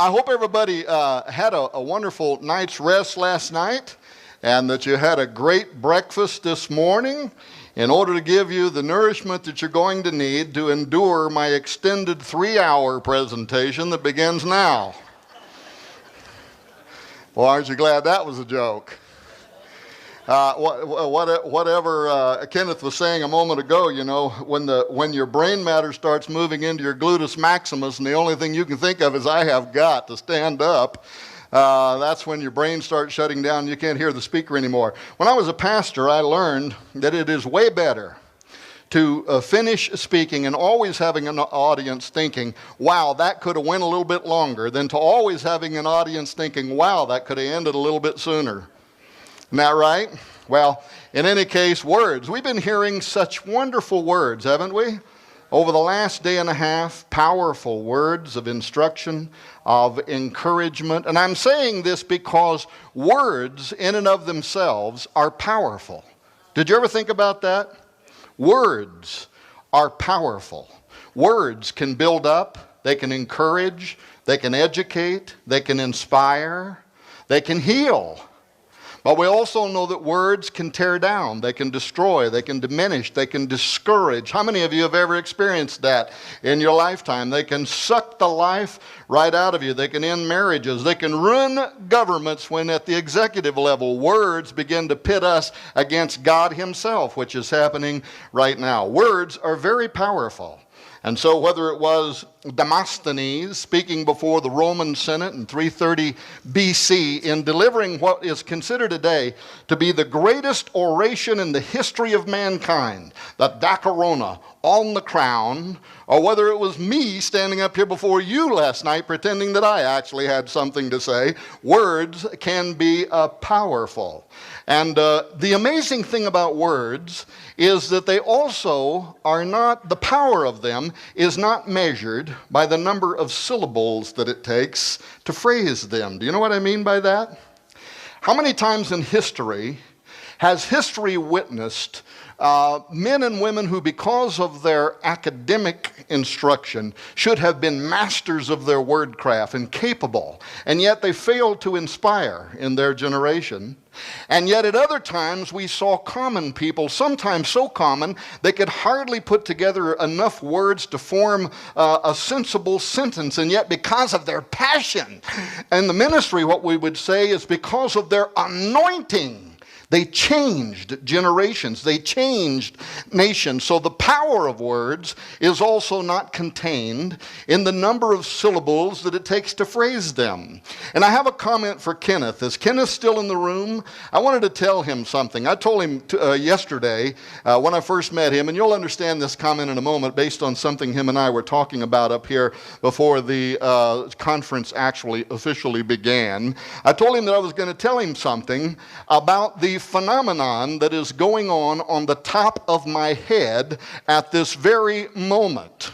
I hope everybody had a wonderful night's rest last night and that you had a great breakfast this morning in order to give you the nourishment that you're going to need to endure my extended 3-hour presentation that begins now. Well, aren't you glad that was a joke? Whatever Kenneth was saying a moment ago, you know, when your brain matter starts moving into your gluteus maximus and the only thing you can think of is I have got to stand up, that's when your brain starts shutting down and you can't hear the speaker anymore. When I was a pastor, I learned that it is way better to finish speaking and always having an audience thinking, wow, that could have went a little bit longer, than to always having an audience thinking, wow, that could have ended a little bit sooner. Isn't that right? Well, in any case, words. We've been hearing such wonderful words, haven't we? Over the last day and a half, powerful words of instruction, of encouragement. And I'm saying this because words in and of themselves are powerful. Did you ever think about that? Words are powerful. Words can build up, they can encourage, they can educate, they can inspire, they can heal. But we also know that words can tear down, they can destroy, they can diminish, they can discourage. How many of you have ever experienced that in your lifetime? They can suck the life right out of you. They can end marriages. They can ruin governments when at the executive level, words begin to pit us against God himself, which is happening right now. Words are very powerful. And so whether it was Demosthenes speaking before the Roman Senate in 330 BC in delivering what is considered today to be the greatest oration in the history of mankind, the Dacarona on the crown, or whether it was me standing up here before you last night pretending that I actually had something to say, words can be powerful. And the amazing thing about words is that they also are not, the power of them is not measured by the number of syllables that it takes to phrase them. Do you know what I mean by that? How many times in history has history witnessed men and women who, because of their academic instruction, should have been masters of their wordcraft and capable, and yet they failed to inspire in their generation? And yet at other times we saw common people, sometimes so common they could hardly put together enough words to form a sensible sentence, and yet because of their passion and the ministry, what we would say is because of their anointing, they changed generations. They changed nations. So the power of words is also not contained in the number of syllables that it takes to phrase them. And I have a comment for Kenneth. Is Kenneth still in the room? I wanted to tell him something. I told him yesterday when I first met him, and you'll understand this comment in a moment based on something him and I were talking about up here before the conference actually officially began. I told him that I was going to tell him something about the phenomenon that is going on the top of my head at this very moment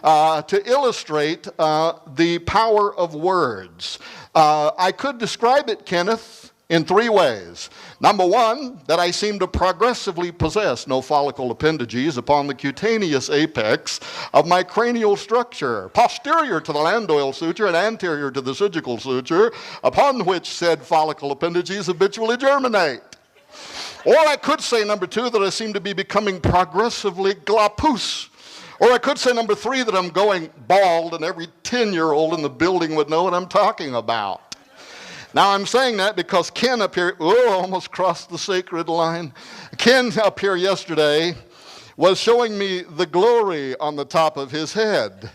to illustrate the power of words. I could describe it, Kenneth, in 3 ways. Number one, that I seem to progressively possess no follicle appendages upon the cutaneous apex of my cranial structure, posterior to the Landoil suture and anterior to the surgical suture, upon which said follicle appendages habitually germinate. Or I could say, number 2, that I seem to be becoming progressively glapous. Or I could say, number 3, that I'm going bald and every 10-year-old in the building would know what I'm talking about. Now I'm saying that because Ken up here, almost crossed the sacred line. Ken up here yesterday was showing me the glory on the top of his head.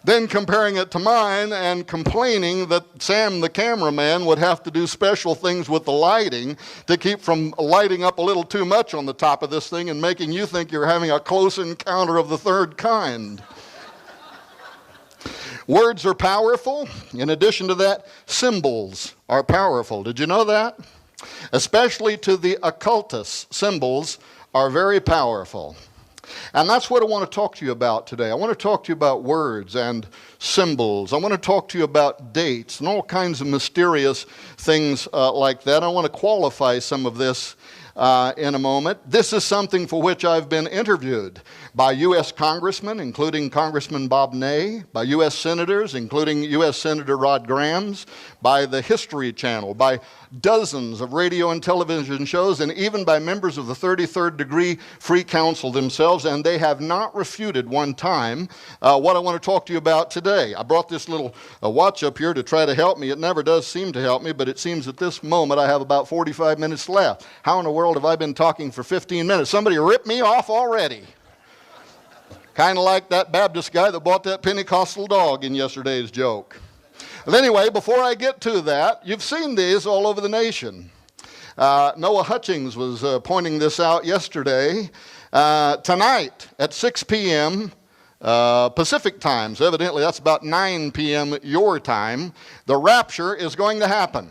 Then comparing it to mine and complaining that Sam, the cameraman, would have to do special things with the lighting to keep from lighting up a little too much on the top of this thing and making you think you're having a close encounter of the third kind. Words are powerful. In addition to that, symbols are powerful. Did you know that? Especially to the occultists, symbols are very powerful. And that's what I want to talk to you about today. I want to talk to you about words and symbols. I want to talk to you about dates and all kinds of mysterious things like that. I want to qualify some of this in a moment. This is something for which I've been interviewed by U.S. congressmen, including Congressman Bob Ney, by U.S. senators, including U.S. Senator Rod Grams, by the History Channel, by dozens of radio and television shows, and even by members of the 33rd Degree Free Council themselves, and they have not refuted one time what I want to talk to you about today. I brought this little watch up here to try to help me. It never does seem to help me, but it seems at this moment I have about 45 minutes left. How in the world have I been talking for 15 minutes? Somebody ripped me off already. Kind of like that Baptist guy that bought that Pentecostal dog in yesterday's joke. But anyway, before I get to that, you've seen these all over the nation. Noah Hutchings was pointing this out yesterday. Tonight at 6 p.m. Pacific time, so evidently that's about 9 p.m. your time, the rapture is going to happen,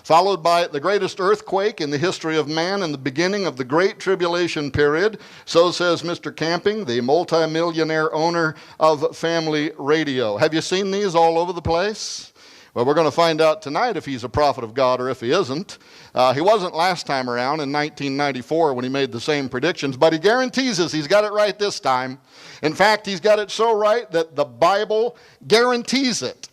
followed by the greatest earthquake in the history of man and the beginning of the Great Tribulation period. So says Mr. Camping, the multimillionaire owner of Family Radio. Have you seen these all over the place? Well, we're going to find out tonight if he's a prophet of God or if he isn't. He wasn't last time around in 1994 when he made the same predictions, but he guarantees us he's got it right this time. In fact, he's got it so right that the Bible guarantees it.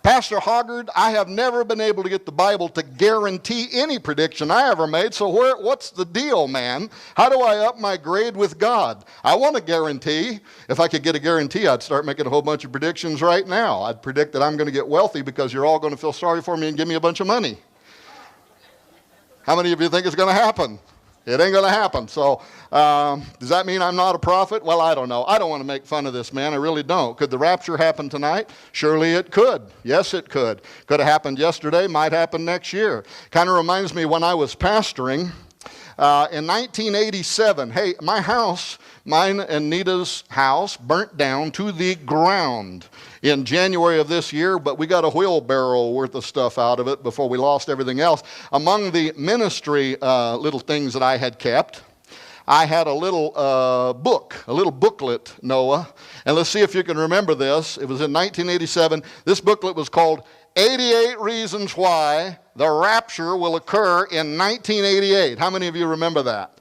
Pastor Hoggard, I have never been able to get the Bible to guarantee any prediction I ever made, so what's the deal, man? How do I up my grade with God? I want a guarantee. If I could get a guarantee, I'd start making a whole bunch of predictions right now. I'd predict that I'm going to get wealthy because you're all going to feel sorry for me and give me a bunch of money. How many of you think it's going to happen? It ain't going to happen. So does that mean I'm not a prophet? Well, I don't know. I don't want to make fun of this man. I really don't. Could the rapture happen tonight? Surely it could. Yes, it could. Could have happened yesterday. Might happen next year. Kind of reminds me when I was pastoring in 1987. Hey, my house, mine and Nita's house, burnt down to the ground in January of this year, but we got a wheelbarrow worth of stuff out of it before we lost everything else. Among the ministry little things that I had kept, I had a little book, a little booklet, Noah. And let's see if you can remember this. It was in 1987. This booklet was called 88 Reasons Why the Rapture Will Occur in 1988. How many of you remember that?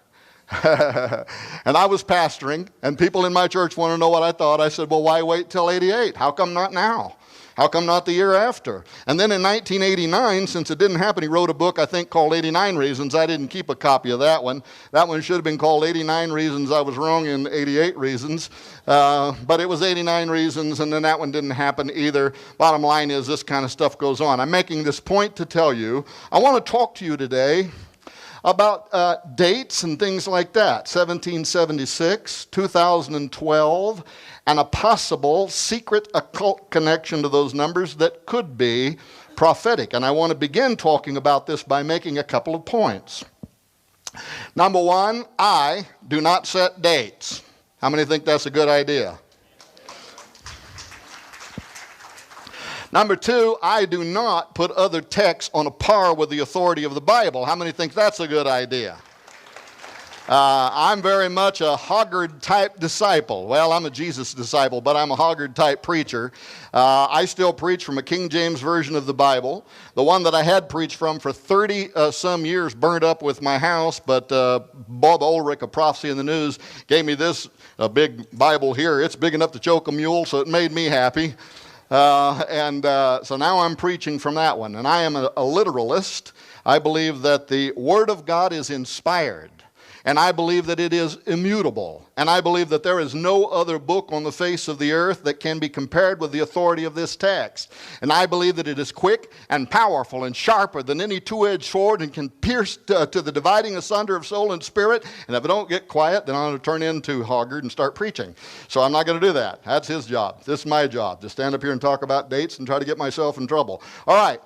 And I was pastoring, and people in my church want to know what I thought. I said, well, why wait till 88? How come not now? How come not the year after? And then in 1989, since it didn't happen, he wrote a book, I think, called 89 Reasons. I didn't keep a copy of that one. That one should have been called 89 Reasons I Was Wrong in 88 Reasons. But it was 89 Reasons, and then that one didn't happen either. Bottom line is this kind of stuff goes on. I'm making this point to tell you, I want to talk to you today about dates and things like that. 1776, 2012, and a possible secret occult connection to those numbers that could be prophetic. And I want to begin talking about this by making a couple of points. Number one, I do not set dates. How many think that's a good idea? Number two, I do not put other texts on a par with the authority of the Bible. How many think that's a good idea? I'm very much a Hoggard-type disciple. Well, I'm a Jesus disciple, but I'm a Hoggard-type preacher. I still preach from a King James version of the Bible. The one that I had preached from for 30-some years burned up with my house, but Bob Ulrich of Prophecy in the News gave me this big Bible here. It's big enough to choke a mule, so it made me happy. So now I'm preaching from that one. And I am a literalist. I believe that the Word of God is inspired. And I believe that it is immutable. And I believe that there is no other book on the face of the earth that can be compared with the authority of this text. And I believe that it is quick and powerful and sharper than any two-edged sword and can pierce to the dividing asunder of soul and spirit. And if I don't get quiet, then I'm going to turn into Hoggard and start preaching. So I'm not going to do that. That's his job. This is my job, to stand up here and talk about dates and try to get myself in trouble. All right.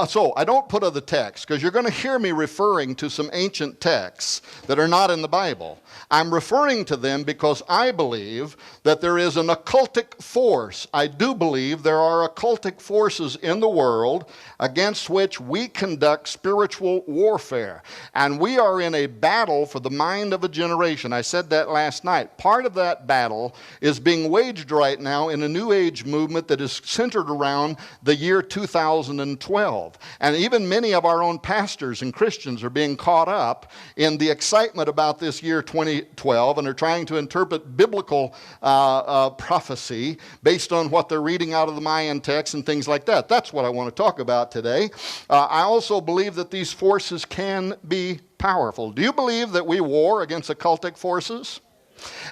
So I don't put other texts, because you're going to hear me referring to some ancient texts that are not in the Bible. I'm referring to them because I believe that there is an occultic force. I do believe there are occultic forces in the world against which we conduct spiritual warfare. And we are in a battle for the mind of a generation. I said that last night. Part of that battle is being waged right now in a New Age movement that is centered around the year 2012. 2012. And even many of our own pastors and Christians are being caught up in the excitement about this year 2012 and are trying to interpret biblical prophecy based on what they're reading out of the Mayan text and things like that. That's what I want to talk about today. I also believe that these forces can be powerful. Do you believe that we war against occultic forces?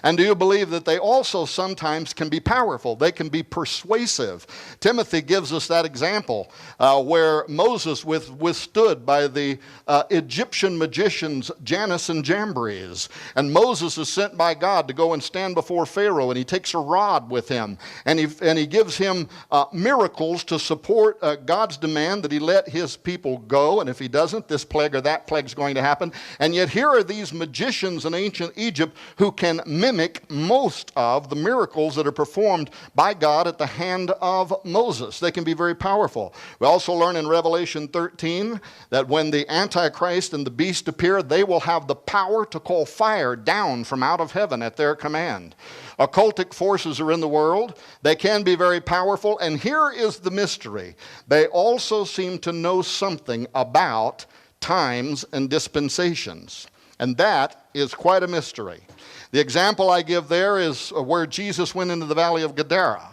And do you believe that they also sometimes can be powerful? They can be persuasive. Timothy gives us that example where Moses withstood by the Egyptian magicians Jannes and Jambres. And Moses is sent by God to go and stand before Pharaoh, and he takes a rod with him. And he gives him miracles to support God's demand that he let his people go. And if he doesn't, this plague or that plague is going to happen. And yet here are these magicians in ancient Egypt who can mimic most of the miracles that are performed by God at the hand of Moses. They can be very powerful. We also learn in Revelation 13 that when the Antichrist and the beast appear, they will have the power to call fire down from out of heaven at their command. Occultic forces are in the world. They can be very powerful. And here is the mystery. They also seem to know something about times and dispensations. And that is quite a mystery. The example I give there is where Jesus went into the valley of Gadara.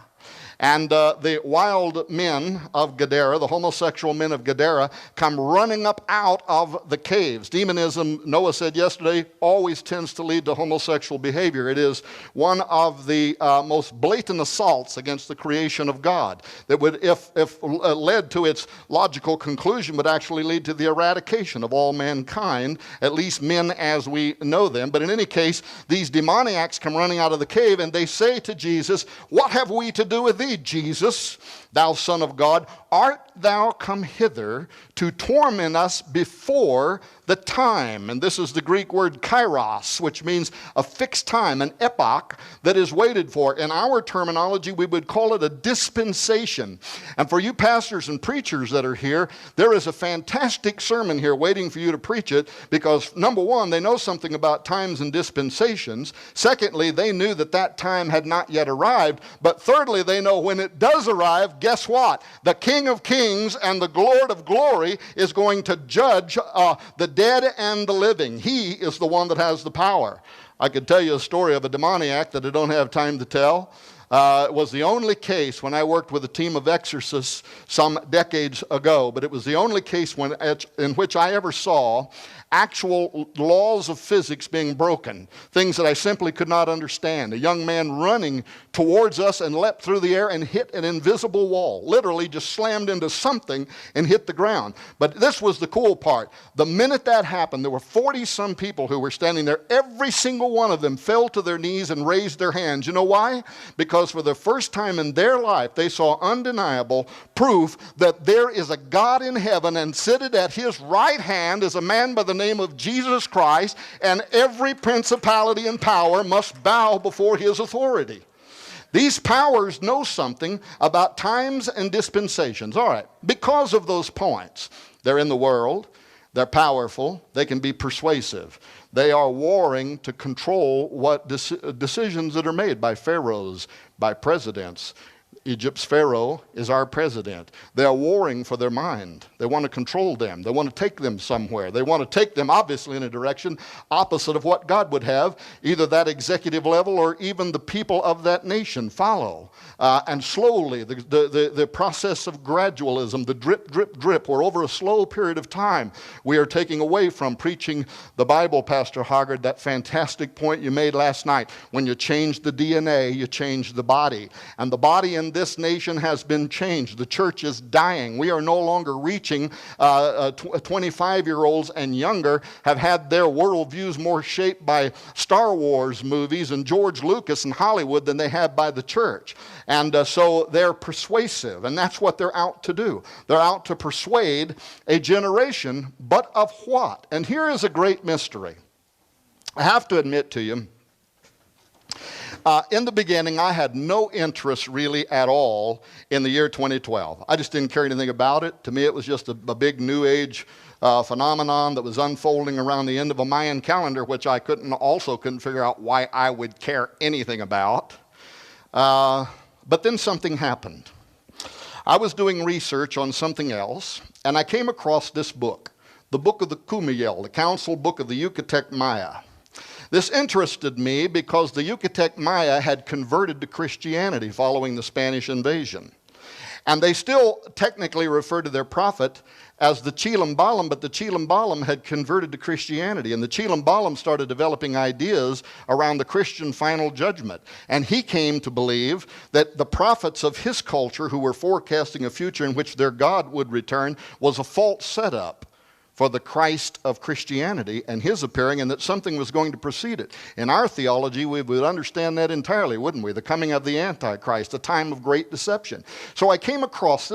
And the wild men of Gadara, the homosexual men of Gadara, come running up out of the caves. Demonism, Noah said yesterday, always tends to lead to homosexual behavior. It is one of the most blatant assaults against the creation of God that would, if led to its logical conclusion, would actually lead to the eradication of all mankind, at least men as we know them. But in any case, these demoniacs come running out of the cave, and they say to Jesus, "What have we to do with thee, Jesus, thou Son of God? Art thou come hither to torment us before the time?" And this is the Greek word kairos, which means a fixed time, an epoch that is waited for. In our terminology, we would call it a dispensation. And for you pastors and preachers that are here, there is a fantastic sermon here waiting for you to preach it, because number one, they know something about times and dispensations. Secondly, they knew that that time had not yet arrived. But thirdly, they know when it does arrive, guess what? The King of Kings and the Lord of Glory is going to judge the dead and the living. He is the one that has the power. I could tell you a story of a demoniac that I don't have time to tell. It was the only case when I worked with a team of exorcists some decades ago, but it was the only case in which I ever saw actual laws of physics being broken, things that I simply could not understand. A young man running towards us and leapt through the air and hit an invisible wall, literally just slammed into something and hit the ground. But this was the cool part. The minute that happened, there were 40-some people who were standing there. Every single one of them fell to their knees and raised their hands. You know why? Because for the first time in their life, they saw undeniable proof that there is a God in heaven, and seated at his right hand is a man by the name of Jesus Christ, and every principality and power must bow before his authority. These powers know something about times and dispensations. All right, because of those points, they're in the world, they're powerful, they can be persuasive. They are warring to control what decisions that are made by pharaohs, by presidents. Egypt's Pharaoh is our president. They are warring for their mind. They want to control them. They want to take them somewhere. They want to take them, obviously, in a direction opposite of what God would have, either that executive level or even the people of that nation follow. And slowly, the process of gradualism, the drip, drip, drip, where over a slow period of time, we are taking away from preaching the Bible, Pastor Hoggard, that fantastic point you made last night. When you change the DNA, you change the body. And the body in this nation has been changed. The church is dying. We are no longer reaching 25-year-olds and younger have had their worldviews more shaped by Star Wars movies and George Lucas and Hollywood than they have by the church. And so they're persuasive, and that's what they're out to do. They're out to persuade a generation, but of what? And here is a great mystery. I have to admit to you, in the beginning, I had no interest really at all in the year 2012. I just didn't care anything about it. To me, it was just a big New Age phenomenon that was unfolding around the end of a Mayan calendar, which I couldn't figure out why I would care anything about. But then something happened. I was doing research on something else, and I came across this book, the Book of the Kumiel, the Council Book of the Yucatec Maya. This interested me because the Yucatec Maya had converted to Christianity following the Spanish invasion. And they still technically refer to their prophet as the Chilambalam, but the Chilambalam had converted to Christianity. And the Chilambalam started developing ideas around the Christian final judgment. And he came to believe that the prophets of his culture, who were forecasting a future in which their God would return, was a false setup for the Christ of Christianity and his appearing, and that something was going to precede it. In our theology, we would understand that entirely, wouldn't we? The coming of the Antichrist, a time of great deception. So I came across,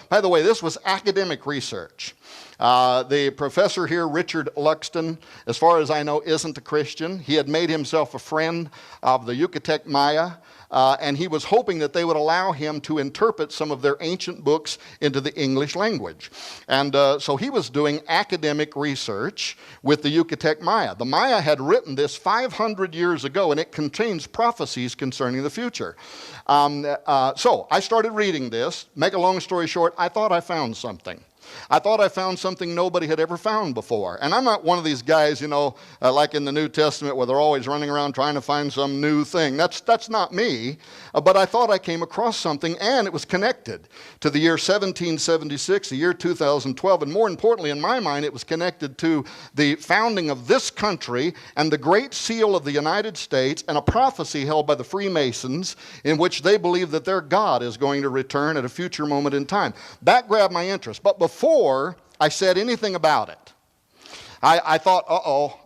by the way, this was academic research. The professor here, Richard Luxton, as far as I know, isn't a Christian. He had made himself a friend of the Yucatec Maya, and he was hoping that they would allow him to interpret some of their ancient books into the English language. And so he was doing academic research with the Yucatec Maya. The Maya had written this 500 years ago, and it contains prophecies concerning the future. So I started reading this. Make a long story short, I thought I found something. I thought I found something nobody had ever found before. And I'm not one of these guys, like in the New Testament where they're always running around trying to find some new thing. That's not me. But I thought I came across something, and it was connected to the year 1776, the year 2012. And more importantly, in my mind, it was connected to the founding of this country and the Great Seal of the United States, and a prophecy held by the Freemasons in which they believe that their God is going to return at a future moment in time. That grabbed my interest. But before I said anything about it, I thought,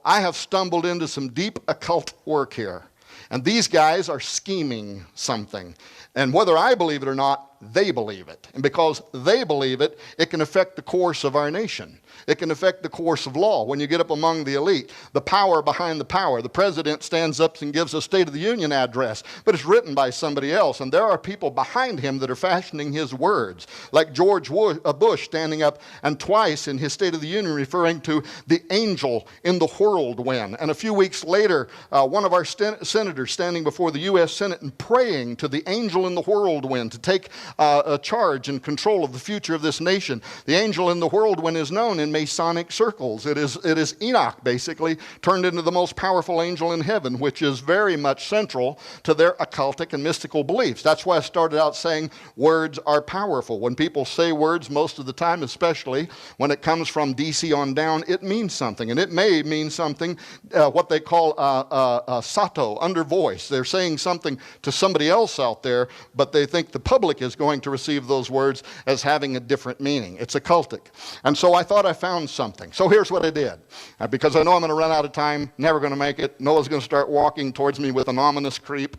I have stumbled into some deep occult work here. And these guys are scheming something. And whether I believe it or not, they believe it. And because they believe it, it can affect the course of our nation. It can affect the course of law. When you get up among the elite, the power behind the power. The president stands up and gives a State of the Union address, but it's written by somebody else. And there are people behind him that are fashioning his words, like George Bush standing up and twice in his State of the Union referring to the angel in the whirlwind. And a few weeks later, one of our senators standing before the U.S. Senate and praying to the angel in the whirlwind to take a charge and control of the future of this nation. The angel in the whirlwind is known in Masonic circles. It is Enoch, basically, turned into the most powerful angel in heaven, which is very much central to their occultic and mystical beliefs. That's why I started out saying words are powerful. When people say words, most of the time, especially when it comes from DC on down, it means something. And it may mean something, what they call sato, under voice. They're saying something to somebody else out there, but they think the public is going to receive those words as having a different meaning. It's occultic. And so I thought I found something. So here's what I did. Because I know I'm going to run out of time, never going to make it. Noah's going to start walking towards me with an ominous creep.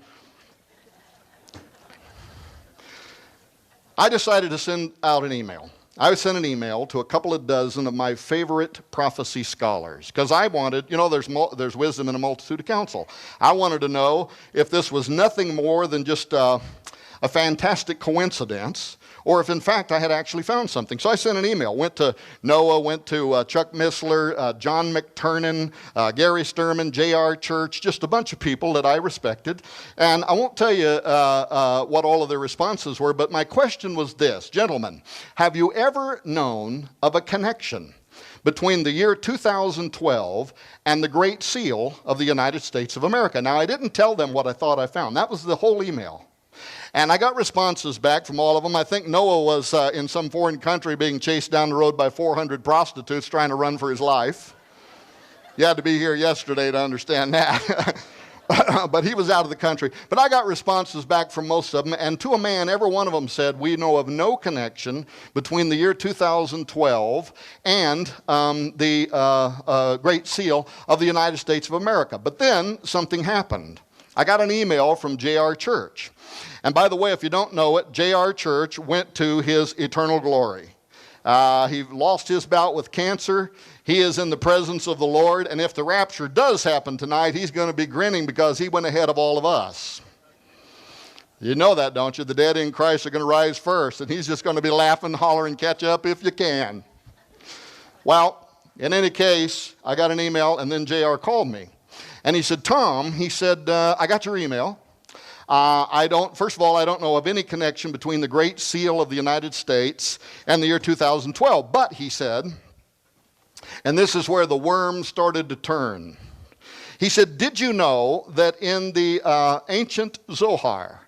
I decided to send out an email. I sent an email to a couple of dozen of my favorite prophecy scholars because I wanted, there's wisdom in a multitude of counsel. I wanted to know if this was nothing more than just a fantastic coincidence, or if in fact I had actually found something. So I sent an email, went to Noah, went to Chuck Missler, John McTurnan, Gary Sturman, J.R. Church, just a bunch of people that I respected. And I won't tell you what all of their responses were, but my question was this: gentlemen, have you ever known of a connection between the year 2012 and the Great Seal of the United States of America? Now, I didn't tell them what I thought I found. That was the whole email. And I got responses back from all of them. I think Noah was in some foreign country being chased down the road by 400 prostitutes trying to run for his life. You had to be here yesterday to understand that. But he was out of the country. But I got responses back from most of them, and to a man, every one of them said, we know of no connection between the year 2012 and the Great Seal of the United States of America. But then something happened. I got an email from J.R. Church. And by the way, if you don't know it, J.R. Church went to his eternal glory. He lost his bout with cancer. He is in the presence of the Lord. And if the rapture does happen tonight, he's going to be grinning because he went ahead of all of us. You know that, don't you? The dead in Christ are going to rise first. And he's just going to be laughing, hollering, catch up if you can. Well, in any case, I got an email, and then J.R. called me. And he said, Tom, he said, I got your email. First of all, I don't know of any connection between the Great Seal of the United States and the year 2012. But, he said, and this is where the worm started to turn. He said, did you know that in the ancient Zohar,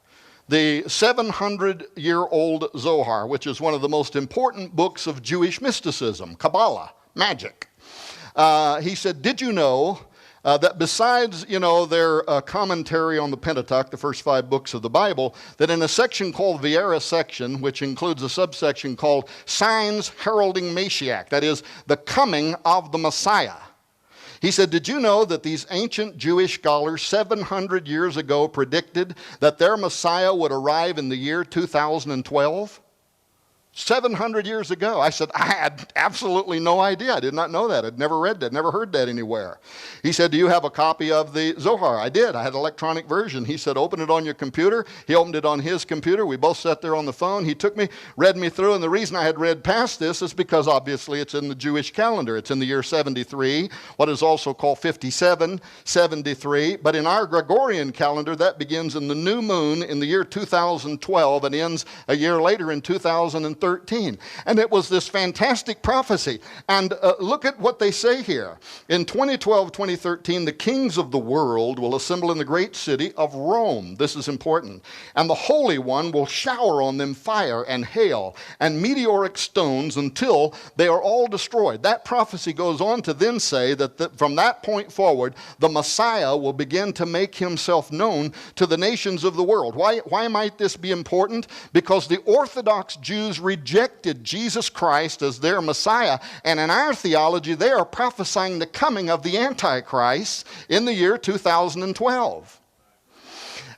the 700-year-old Zohar, which is one of the most important books of Jewish mysticism, Kabbalah, magic, he said, did you know that besides, their commentary on the Pentateuch, the first 5 books of the Bible, that in a section called Viera section, which includes a subsection called Signs Heralding Mashiach, that is, the coming of the Messiah. He said, did you know that these ancient Jewish scholars 700 years ago predicted that their Messiah would arrive in the year 2012? 700 years ago. I said, I had absolutely no idea. I did not know that. I'd never read that, never heard that anywhere. He said, do you have a copy of the Zohar? I did. I had an electronic version. He said, open it on your computer. He opened it on his computer. We both sat there on the phone. He took me, read me through, and the reason I had read past this is because obviously it's in the Jewish calendar. It's in the year 73, what is also called 5773. But in our Gregorian calendar, that begins in the new moon in the year 2012 and ends a year later in 2013. And it was this fantastic prophecy. And look at what they say here. In 2012-2013, the kings of the world will assemble in the great city of Rome. This is important. And the Holy One will shower on them fire and hail and meteoric stones until they are all destroyed. That prophecy goes on to then say that from that point forward, the Messiah will begin to make himself known to the nations of the world. Why might this be important? Because the Orthodox Jews rejected Jesus Christ as their Messiah, and in our theology, they are prophesying the coming of the Antichrist in the year 2012.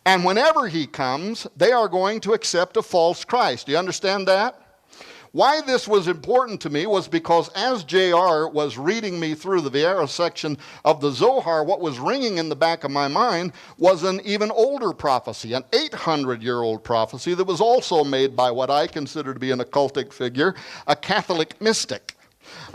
And whenever he comes, they are going to accept a false Christ. Do you understand that? Why this was important to me was because as J.R. was reading me through the Viera section of the Zohar, what was ringing in the back of my mind was an even older prophecy, an 800-year-old prophecy that was also made by what I consider to be an occultic figure, a Catholic mystic.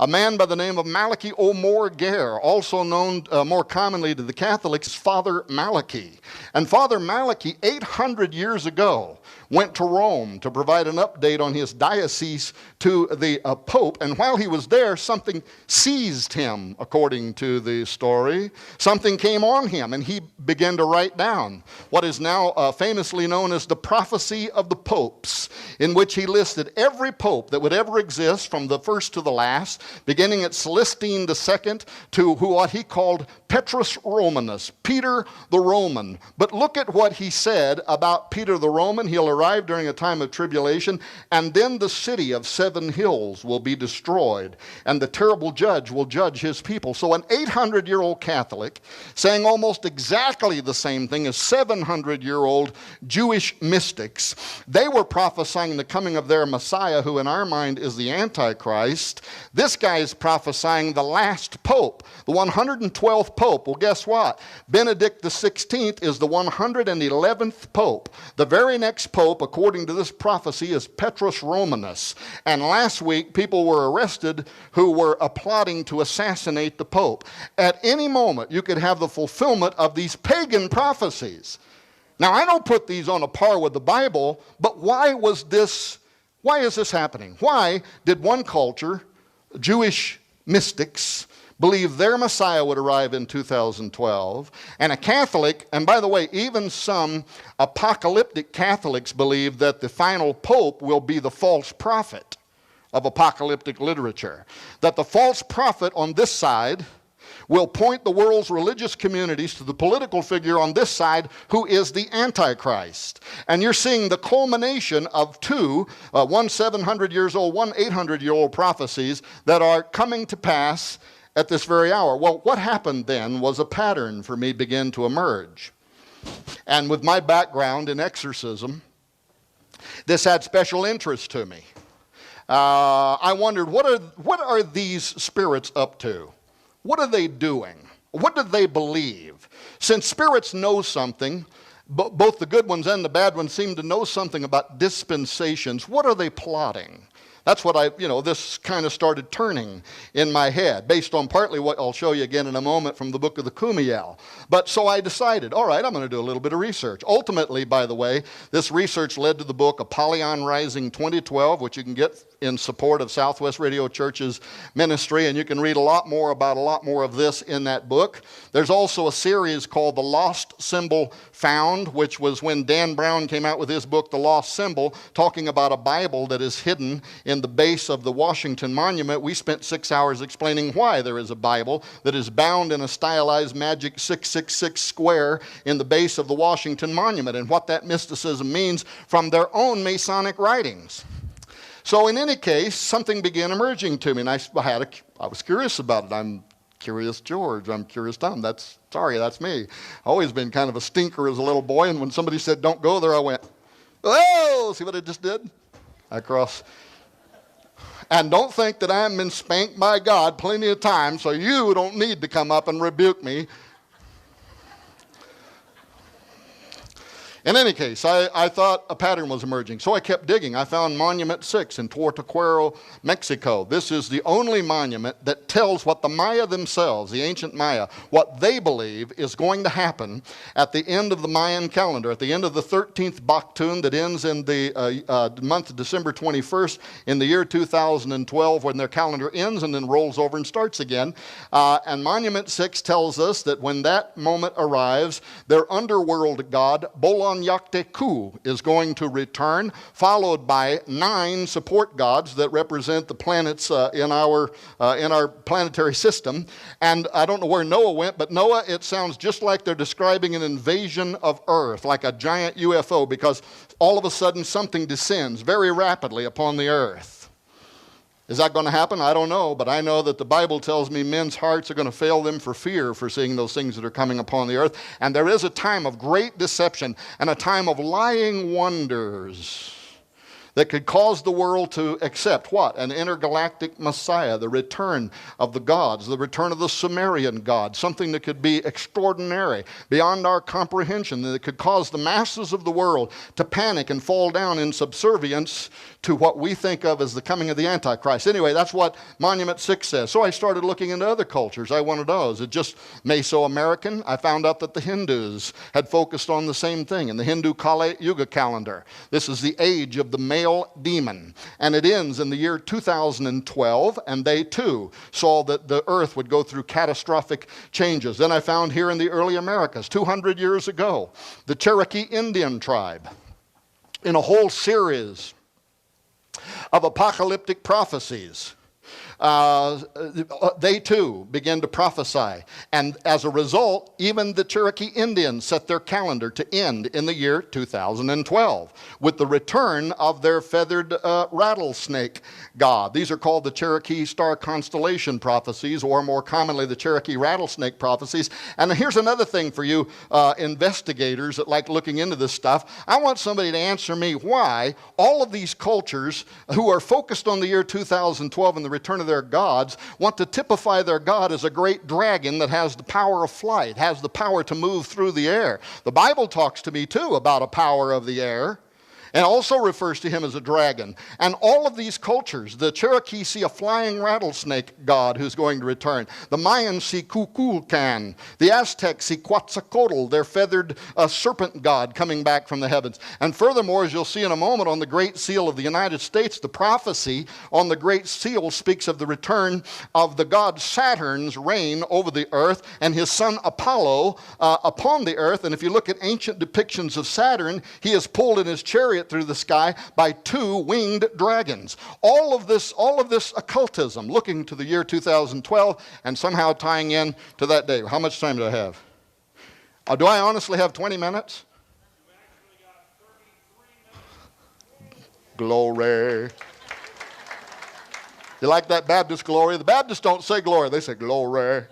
A man by the name of Malachi O'More Gare, also known more commonly to the Catholics as Father Malachi. And Father Malachi, 800 years ago, went to Rome to provide an update on his diocese to the Pope. And while he was there, something seized him, according to the story. Something came on him, and he began to write down what is now famously known as the Prophecy of the Popes, in which he listed every pope that would ever exist from the first to the last, beginning at Celestine II to what he called Petrus Romanus, Peter the Roman. But look at what he said about Peter the Roman. He'll arrive during a time of tribulation, and then the city of 7 hills will be destroyed, and the terrible judge will judge his people. So an 800-year-old Catholic saying almost exactly the same thing as 700-year-old Jewish mystics. They were prophesying the coming of their Messiah, who in our mind is the Antichrist. This guy is prophesying the last pope, the 112th pope. Well, guess what? Benedict XVI is the 111th pope. The very next pope, according to this prophecy, is Petrus Romanus. And last week, people were arrested who were plotting to assassinate the pope. At any moment, you could have the fulfillment of these pagan prophecies. Now, I don't put these on a par with the Bible, but why is this happening? Why did one culture, Jewish mystics, believe their Messiah would arrive in 2012, and a Catholic, and by the way, even some apocalyptic Catholics believe that the final pope will be the false prophet of apocalyptic literature, that the false prophet on this side will point the world's religious communities to the political figure on this side who is the Antichrist. And you're seeing the culmination of two, one 700 years old, one 800-year-old prophecies that are coming to pass at this very hour. Well, what happened then was a pattern for me began to emerge. And with my background in exorcism, this had special interest to me. I wondered, what are these spirits up to? What are they doing? What do they believe? Since spirits know something, both the good ones and the bad ones seem to know something about dispensations. What are they plotting? That's what this kind of started turning in my head, based on partly what I'll show you again in a moment from the book of the Kumiel. But so I decided, all right, I'm going to do a little bit of research. Ultimately, by the way, this research led to the book Apollyon Rising 2012, which you can get in support of Southwest Radio Church's ministry, and you can read a lot more about a lot more of this in that book. There's also a series called The Lost Symbol Found, which was when Dan Brown came out with his book, The Lost Symbol, talking about a Bible that is hidden in the base of the Washington Monument. We spent 6 hours explaining why there is a Bible that is bound in a stylized magic 666 square in the base of the Washington Monument, and what that mysticism means from their own Masonic writings. So in any case, something began emerging to me, and I was curious about it. I'm curious George, I'm curious Tom. That's me. Always been kind of a stinker as a little boy, and when somebody said don't go there, I went, oh, see what I just did? I crossed. And don't think that I haven't been spanked by God plenty of times, so you don't need to come up and rebuke me. In any case, I thought a pattern was emerging, so I kept digging. I found Monument 6 in Tortuquero, Mexico. This is the only monument that tells what the Maya themselves, the ancient Maya, what they believe is going to happen at the end of the Mayan calendar, at the end of the 13th Baktun that ends in the month of December 21st in the year 2012, when their calendar ends and then rolls over and starts again. And Monument 6 tells us that when that moment arrives, their underworld god, Bolon Yakteku, is going to return, followed by 9 support gods that represent the planets in our planetary system. And I don't know where Noah went, but Noah, it sounds just like they're describing an invasion of Earth, like a giant UFO, because all of a sudden something descends very rapidly upon the earth. Is that going to happen? I don't know, but I know that the Bible tells me men's hearts are going to fail them for fear for seeing those things that are coming upon the earth. And there is a time of great deception and a time of lying wonders that could cause the world to accept what? An intergalactic Messiah, the return of the gods, the return of the Sumerian gods, something that could be extraordinary, beyond our comprehension, that could cause the masses of the world to panic and fall down in subservience to what we think of as the coming of the Antichrist. Anyway, that's what Monument 6 says. So I started looking into other cultures. I wanted to know, is it just Mesoamerican? I found out that the Hindus had focused on the same thing in the Hindu Kali Yuga calendar. This is the age of the male demon, and it ends in the year 2012, and they too saw that the earth would go through catastrophic changes. Then I found here in the early Americas, 200 years ago, the Cherokee Indian tribe, in a whole series of apocalyptic prophecies. They too begin to prophesy. And as a result, even the Cherokee Indians set their calendar to end in the year 2012 with the return of their feathered rattlesnake god. These are called the Cherokee Star Constellation prophecies, or more commonly the Cherokee Rattlesnake prophecies. And here's another thing for you investigators that like looking into this stuff. I want somebody to answer me why all of these cultures who are focused on the year 2012 and the return of their gods want to typify their god as a great dragon that has the power of flight, has the power to move through the air. The Bible talks to me too about a power of the air, and also refers to him as a dragon. And all of these cultures, the Cherokee see a flying rattlesnake god who's going to return. The Mayans see Kukulkan. The Aztecs see Quetzalcoatl, their feathered serpent god coming back from the heavens. And furthermore, as you'll see in a moment, on the Great Seal of the United States, the prophecy on the Great Seal speaks of the return of the god Saturn's reign over the earth and his son Apollo upon the earth. And if you look at ancient depictions of Saturn, he is pulled in his chariot through the sky by 2 winged dragons. All of this occultism looking to the year 2012 and somehow tying in to that day. How much time do I have? Do I honestly have 20 minutes? You actually got 33 minutes. Glory. You like that Baptist glory? The Baptists don't say glory, they say glory.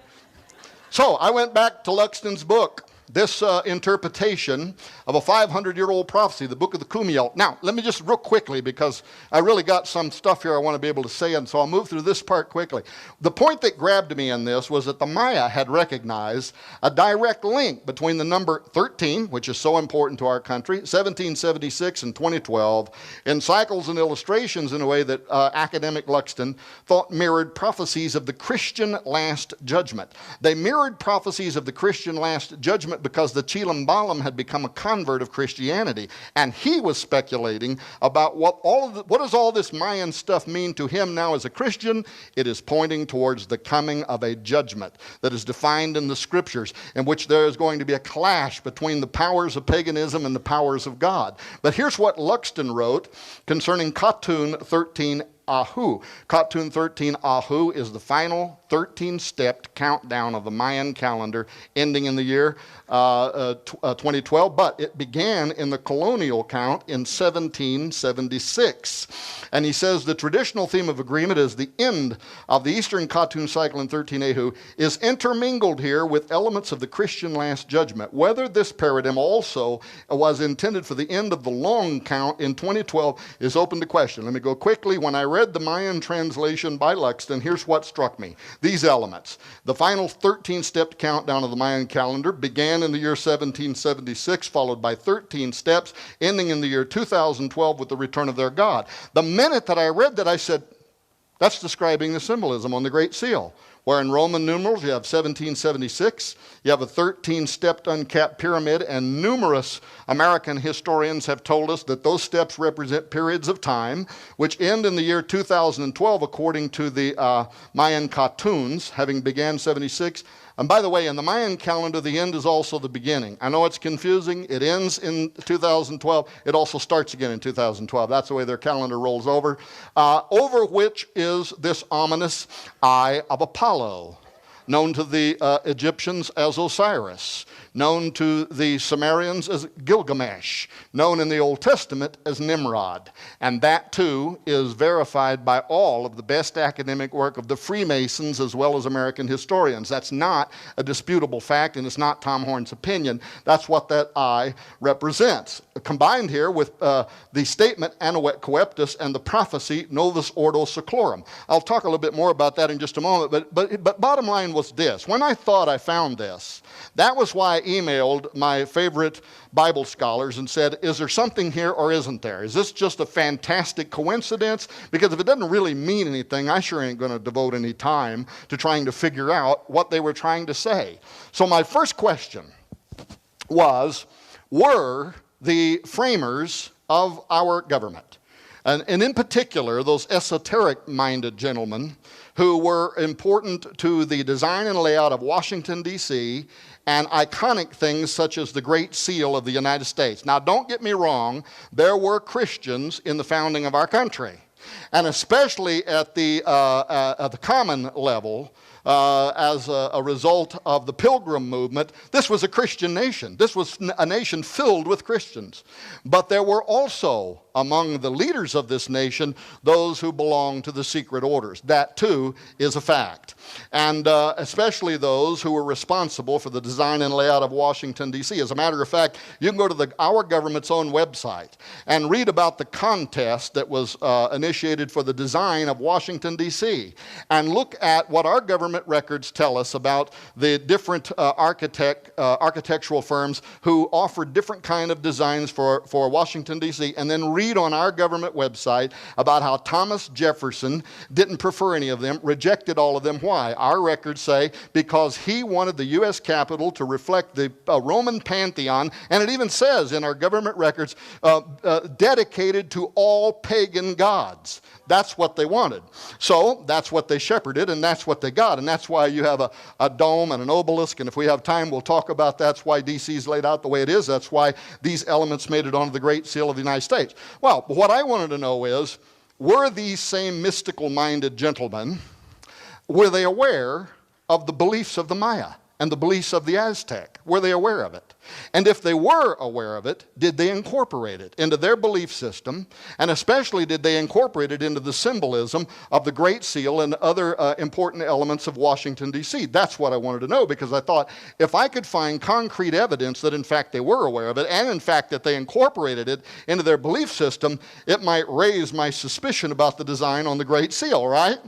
So I went back to Luxton's book, this interpretation of a 500-year-old prophecy, the book of the Kumiel. Now, let me just real quickly, because I really got some stuff here I want to be able to say, and so I'll move through this part quickly. The point that grabbed me in this was that the Maya had recognized a direct link between the number 13, which is so important to our country, 1776 and 2012, in cycles and illustrations in a way that academic Luxton thought mirrored prophecies of the Christian Last Judgment. They mirrored prophecies of the Christian Last Judgment because the Chilam Balam had become a convert of Christianity, and he was speculating about what does all this Mayan stuff mean to him now as a Christian. It is pointing towards the coming of a judgment that is defined in the scriptures, in which there is going to be a clash between the powers of paganism and the powers of God. But here's what Luxton wrote concerning Khatun 13 Ahu. Khatun 13 Ahu is the final 13-stepped countdown of the Mayan calendar, ending in the year 2012, but it began in the colonial count in 1776. And he says the traditional theme of agreement is the end of the Eastern Khatun cycle in 13 Ahu is intermingled here with elements of the Christian Last Judgment. Whether this paradigm also was intended for the end of the long count in 2012 is open to question. Let me go quickly. When I read the Mayan translation by Luxton, here's what struck me. These elements. The final 13-step countdown of the Mayan calendar began in the year 1776, followed by 13 steps, ending in the year 2012 with the return of their God. The minute that I read that, I said, that's describing the symbolism on the Great Seal, where in Roman numerals you have 1776, you have a 13-stepped uncapped pyramid, and numerous American historians have told us that those steps represent periods of time which end in the year 2012 according to the Mayan Khatuns, having began 76. And by the way, in the Mayan calendar, the end is also the beginning. I know it's confusing. It ends in 2012. It also starts again in 2012. That's the way their calendar rolls over. Over which is this ominous Eye of Apollo, known to the Egyptians as Osiris, known to the Sumerians as Gilgamesh, known in the Old Testament as Nimrod. And that too is verified by all of the best academic work of the Freemasons as well as American historians. That's not a disputable fact, and it's not Tom Horn's opinion. That's what that eye represents. Combined here with the statement Anuet Coeptus and the prophecy Novus Ordo Seclorum. I'll talk a little bit more about that in just a moment, but bottom line was this. When I thought I found this, that was why I emailed my favorite Bible scholars and said, is there something here or isn't there? Is this just a fantastic coincidence? Because if it doesn't really mean anything, I sure ain't going to devote any time to trying to figure out what they were trying to say. So my first question was, were the framers of our government, and in particular those esoteric-minded gentlemen who were important to the design and layout of Washington, D.C., and iconic things such as the Great Seal of the United States. Now, don't get me wrong, there were Christians in the founding of our country, and especially at the common level, as a result of the Pilgrim movement, this was a Christian nation. This was a nation filled with Christians. But there were also, among the leaders of this nation, those who belonged to the secret orders. That, too, is a fact. And especially those who were responsible for the design and layout of Washington, D.C. As a matter of fact, you can go to our government's own website and read about the contest that was initiated for the design of Washington, D.C. and look at what our government records tell us about the different architectural firms who offered different kind of designs for Washington, D.C., and then read on our government website about how Thomas Jefferson didn't prefer any of them, rejected all of them. Why? Our records say because he wanted the U.S. Capitol to reflect the Roman pantheon, and it even says in our government records, dedicated to all pagan gods. That's what they wanted. So that's what they shepherded, and that's what they got. And that's why you have a dome and an obelisk, and if we have time, we'll talk about that's why D.C. is laid out the way it is. That's why these elements made it onto the Great Seal of the United States. Well, what I wanted to know is, were these same mystical-minded gentlemen, were they aware of the beliefs of the Maya and the beliefs of the Aztec? Were they aware of it? And if they were aware of it, did they incorporate it into their belief system? And especially, did they incorporate it into the symbolism of the Great Seal and other important elements of Washington, D.C.? That's what I wanted to know, because I thought if I could find concrete evidence that in fact they were aware of it, and in fact that they incorporated it into their belief system, it might raise my suspicion about the design on the Great Seal, right?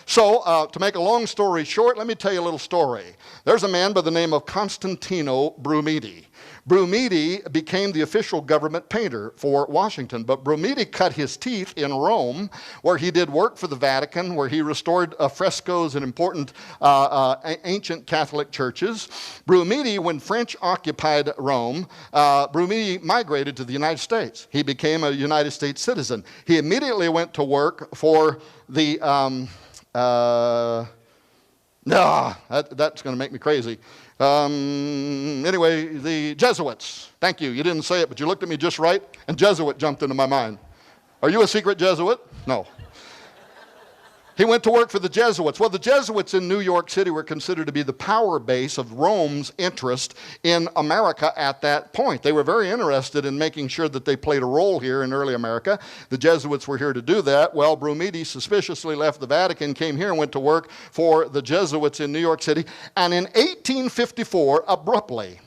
So, to make a long story short, let me tell you a little story. There's a man by the name of Constantino Brumidi. Brumidi became the official government painter for Washington, but Brumidi cut his teeth in Rome, where he did work for the Vatican, where he restored frescoes in important ancient Catholic churches. Brumidi, when French occupied Rome, Brumidi migrated to the United States. He became a United States citizen. He immediately went to work for the, that's going to make me crazy. Anyway, the Jesuits. Thank you. You didn't say it, but you looked at me just right, and Jesuit jumped into my mind. Are you a secret Jesuit? No. He went to work for the Jesuits. Well, the Jesuits in New York City were considered to be the power base of Rome's interest in America at that point. They were very interested in making sure that they played a role here in early America. The Jesuits were here to do that. Well, Brumidi suspiciously left the Vatican, came here and went to work for the Jesuits in New York City. And in 1854, abruptly,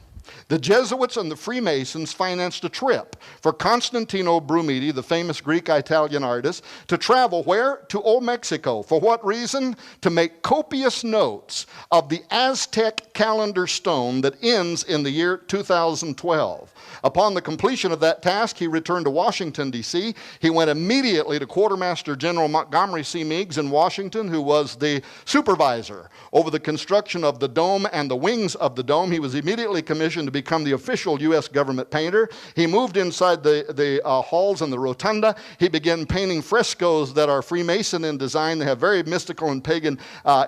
the Jesuits and the Freemasons financed a trip for Constantino Brumidi, the famous Greek-Italian artist, to travel where? To Old Mexico. For what reason? To make copious notes of the Aztec calendar stone that ends in the year 2012. Upon the completion of that task, he returned to Washington, D.C. He went immediately to Quartermaster General Montgomery C. Meigs in Washington, who was the supervisor over the construction of the dome and the wings of the dome. He was immediately commissioned to become the official U.S. government painter. He moved inside the halls and the rotunda. He began painting frescoes that are Freemason in design. They have very mystical and pagan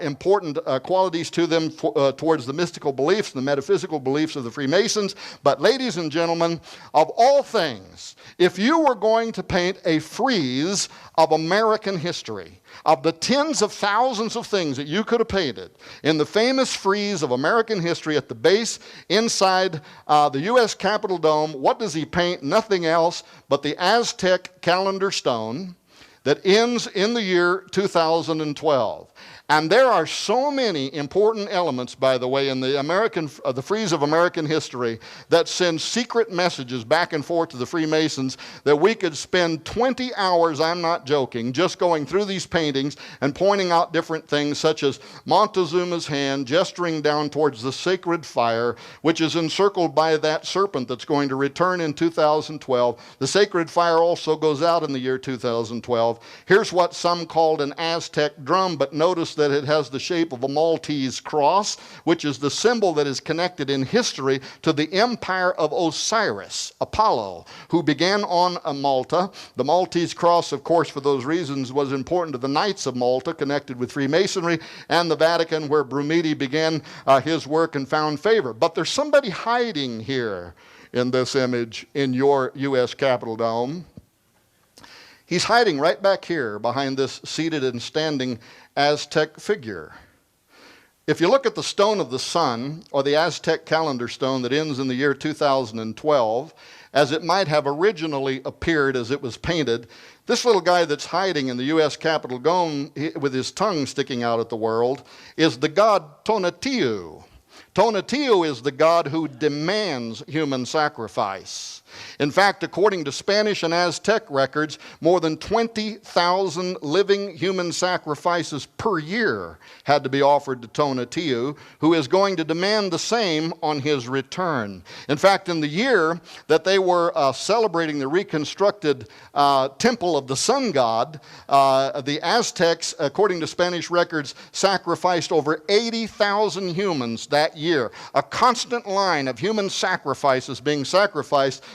important qualities to them towards the mystical beliefs, the metaphysical beliefs of the Freemasons. But ladies and gentlemen, of all things, if you were going to paint a frieze of American history, of the tens of thousands of things that you could have painted in the famous frieze of American history at the base inside the U.S. Capitol Dome, what does he paint? Nothing else but the Aztec calendar stone that ends in the year 2012. And there are so many important elements, by the way, in the frieze of American history that send secret messages back and forth to the Freemasons that we could spend 20 hours, I'm not joking, just going through these paintings and pointing out different things, such as Montezuma's hand gesturing down towards the sacred fire, which is encircled by that serpent that's going to return in 2012. The sacred fire also goes out in the year 2012. Here's what some called an Aztec drum, but notice that it has the shape of a Maltese cross, which is the symbol that is connected in history to the empire of Osiris, Apollo, who began on Malta. The Maltese cross, of course, for those reasons, was important to the Knights of Malta, connected with Freemasonry, and the Vatican, where Brumidi began his work and found favor. But there's somebody hiding here in this image in your U.S. Capitol Dome. He's hiding right back here behind this seated and standing Aztec figure. If you look at the stone of the sun, or the Aztec calendar stone that ends in the year 2012, as it might have originally appeared as it was painted, this little guy that's hiding in the U.S. Capitol Dome with his tongue sticking out at the world is the god Tonatiuh. Tonatiuh is the god who demands human sacrifice. In fact, according to Spanish and Aztec records, more than 20,000 living human sacrifices per year had to be offered to Tonatiuh, who is going to demand the same on his return. In fact, in the year that they were celebrating the reconstructed temple of the sun god, the Aztecs, according to Spanish records, sacrificed over 80,000 humans that year. A constant line of human sacrifices being sacrificed.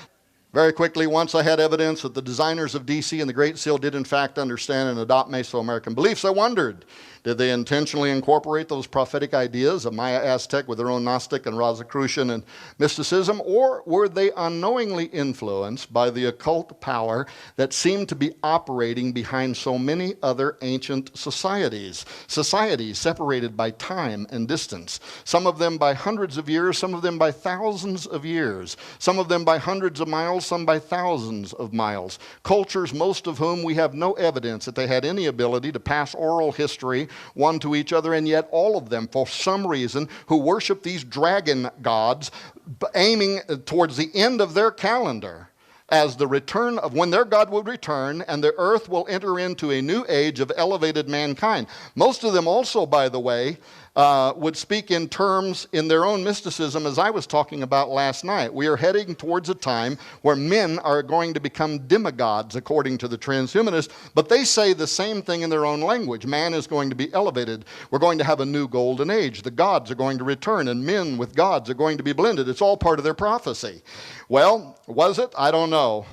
Very quickly, once I had evidence that the designers of D.C. and the Great Seal did in fact understand and adopt Mesoamerican beliefs, I wondered, Did they intentionally incorporate those prophetic ideas of Maya Aztec with their own Gnostic and Rosicrucian and mysticism? Or were they unknowingly influenced by the occult power that seemed to be operating behind so many other ancient societies? Societies separated by time and distance. Some of them by hundreds of years, some of them by thousands of years. Some of them by hundreds of miles, some by thousands of miles. Cultures, most of whom we have no evidence that they had any ability to pass oral history one to each other, and yet all of them, for some reason, who worship these dragon gods, aiming towards the end of their calendar as the return of when their God will return and the earth will enter into a new age of elevated mankind. Most of them also, by the way, would speak in terms in their own mysticism, as I was talking about last night. We are heading towards a time where men are going to become demigods, according to the transhumanists, but they say the same thing in their own language. Man is going to be elevated. We're going to have a new golden age. The gods are going to return, and men with gods are going to be blended. It's all part of their prophecy. Well, was it? I don't know.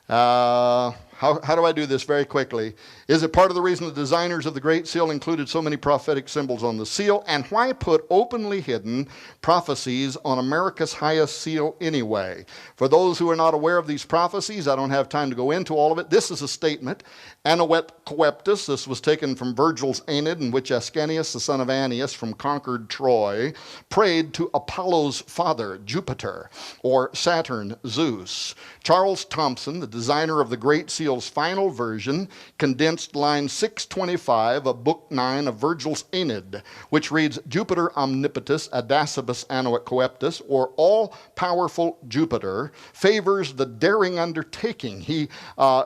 How do I do this very quickly? Is it part of the reason the designers of the Great Seal included so many prophetic symbols on the seal? And why put openly hidden prophecies on America's highest seal anyway? For those who are not aware of these prophecies, I don't have time to go into all of it. This is a statement. Anoet Coeptus, this was taken from Virgil's Aeneid, in which Ascanius, the son of Annius, from conquered Troy, prayed to Apollo's father, Jupiter, or Saturn, Zeus. Charles Thompson, the designer of the Great Seal's final version, condensed line 625 of Book 9 of Virgil's Aeneid, which reads, Jupiter omnipotus adacibus anoet coeptus, or all-powerful Jupiter, favors the daring undertaking. He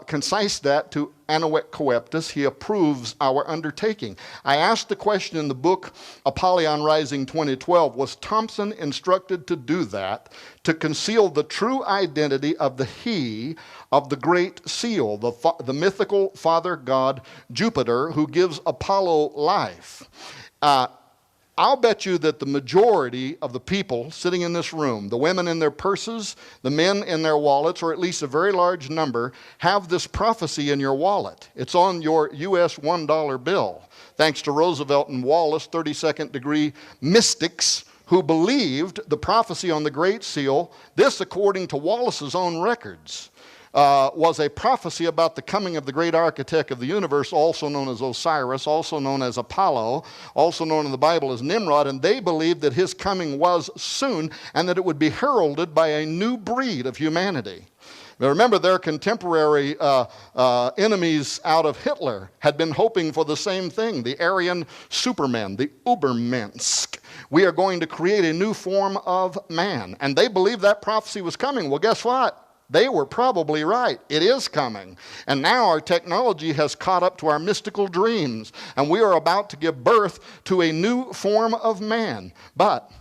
concised that to Anoet Coeptus. He approves our undertaking. I asked the question in the book Apollyon Rising 2012, was Thompson instructed to do that, to conceal the true identity of the he of the Great Seal, the mythical father god Jupiter, who gives Apollo life? I'll bet you that the majority of the people sitting in this room, the women in their purses, the men in their wallets, or at least a very large number, have this prophecy in your wallet. It's on your US $1 bill. Thanks to Roosevelt and Wallace, 32nd degree mystics who believed the prophecy on the Great Seal. This, according to Wallace's own records, was a prophecy about the coming of the great architect of the universe, also known as Osiris, also known as Apollo, also known in the Bible as Nimrod, and they believed that his coming was soon and that it would be heralded by a new breed of humanity. Now remember, their contemporary enemies out of Hitler had been hoping for the same thing, the Aryan supermen, the Ubermensch. We are going to create a new form of man. And they believed that prophecy was coming. Well, guess what? They were probably right. It is coming. And now our technology has caught up to our mystical dreams, and we are about to give birth to a new form of man. But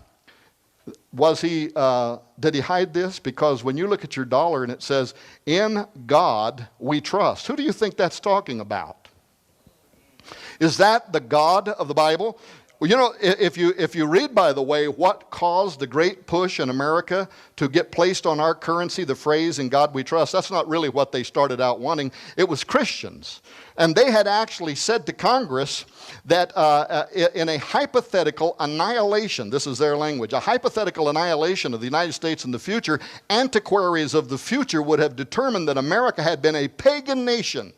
did he hide this? Because when you look at your dollar and it says, in God we trust. Who do you think that's talking about? Is that the God of the Bible? Well, you know, if you read, by the way, what caused the great push in America to get placed on our currency, the phrase, in God we trust, that's not really what they started out wanting. It was Christians. And they had actually said to Congress that in a hypothetical annihilation, this is their language, a hypothetical annihilation of the United States in the future, antiquaries of the future would have determined that America had been a pagan nation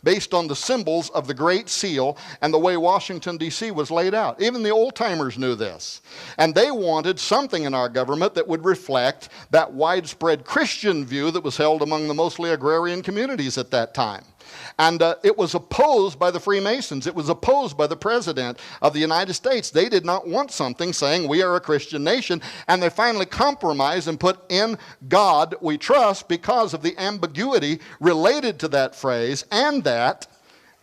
based on the symbols of the Great Seal and the way Washington, D.C. was laid out. Even the old-timers knew this. And they wanted something in our government that would reflect that widespread Christian view that was held among the mostly agrarian communities at that time. And it was opposed by the Freemasons. It was opposed by the President of the United States. They did not want something saying we are a Christian nation. And they finally compromised and put in God we trust because of the ambiguity related to that phrase, and that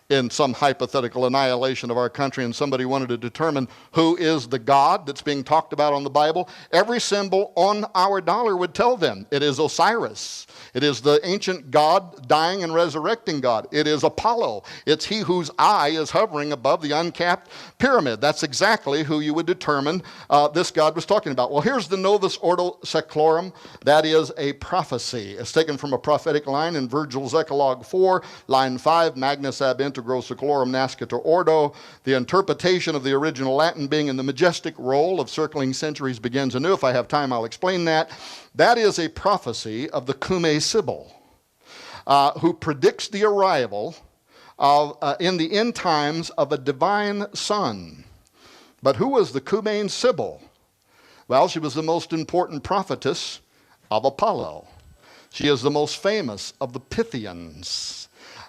in some hypothetical annihilation of our country and somebody wanted to determine who is the God that's being talked about on the Bible, every symbol on our dollar would tell them it is Osiris. It is the ancient God, dying and resurrecting God. It is Apollo. It's he whose eye is hovering above the uncapped pyramid. That's exactly who you would determine this God was talking about. Well, here's the Novus Ordo Seclorum. That is a prophecy. It's taken from a prophetic line in Virgil's Eclogue 4, line 5, Magnus ab inter grosso colorum nascitur ordo, the interpretation of the original Latin being in the majestic role of circling centuries begins anew. If I have time, I'll explain that. That is a prophecy of the Cumae Sibyl, who predicts the arrival of, in the end times of a divine son. But who was the Cumaean Sibyl? Well, she was the most important prophetess of Apollo. She is the most famous of the Pythians.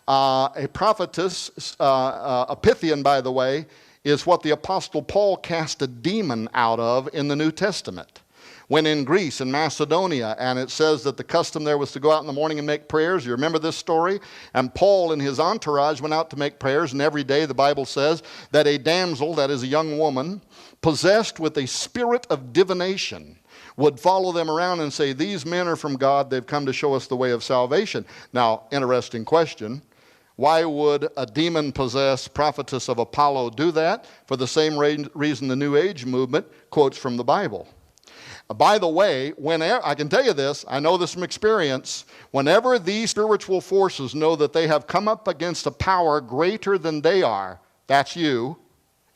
A prophetess, a Pythian, by the way, is what the Apostle Paul cast a demon out of in the New Testament. When in Greece and Macedonia, and it says that the custom there was to go out in the morning and make prayers. You remember this story? And Paul and his entourage went out to make prayers, and every day the Bible says that a damsel, that is a young woman, possessed with a spirit of divination, would follow them around and say, these men are from God, they've come to show us the way of salvation. Now, interesting question. Why would a demon-possessed prophetess of Apollo do that? For the same reason the New Age movement quotes from the Bible. By the way, whenever, I can tell you this, I know this from experience, whenever these spiritual forces know that they have come up against a power greater than they are, that's you,